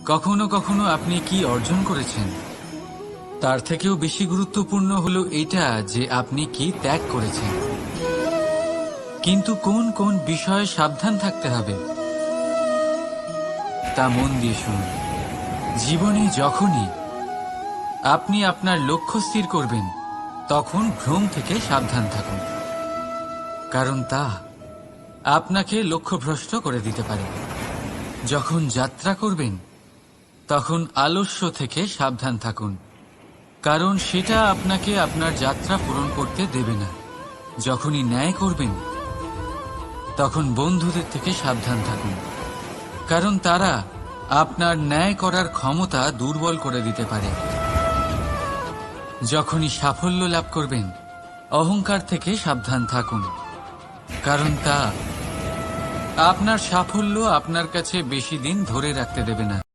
কখনো কখনো আপনি কি অর্জন করেছেন তার থেকেও বেশি গুরুত্বপূর্ণ হলো এটা যে আপনি কি ত্যাগ করেছেন। কিন্তু কোন কোন বিষয়ে সাবধান থাকতে হবে তা মন দিয়ে শুনুন। জীবনে যখনই আপনি আপনার লক্ষ্য স্থির করবেন তখন ভ্রম থেকে সাবধান থাকুন, কারণ তা আপনাকে লক্ষ্যভ্রষ্ট করে দিতে পারে। যখন যাত্রা করবেন তখন আলস্য থেকে সাবধান থাকুন, কারণ সেটা আপনাকে আপনার যাত্রা পূরণ করতে দেবে না। যখনই ন্যায় করবেন তখন বন্ধুদের থেকে সাবধান থাকুন, কারণ তারা আপনার ন্যায় করার ক্ষমতা দুর্বল করে দিতে পারে। যখনই সাফল্য লাভ করবেন অহংকার থেকে সাবধান থাকুন, কারণ তা আপনার সাফল্য আপনার কাছে বেশি দিন ধরে রাখতে দেবে না।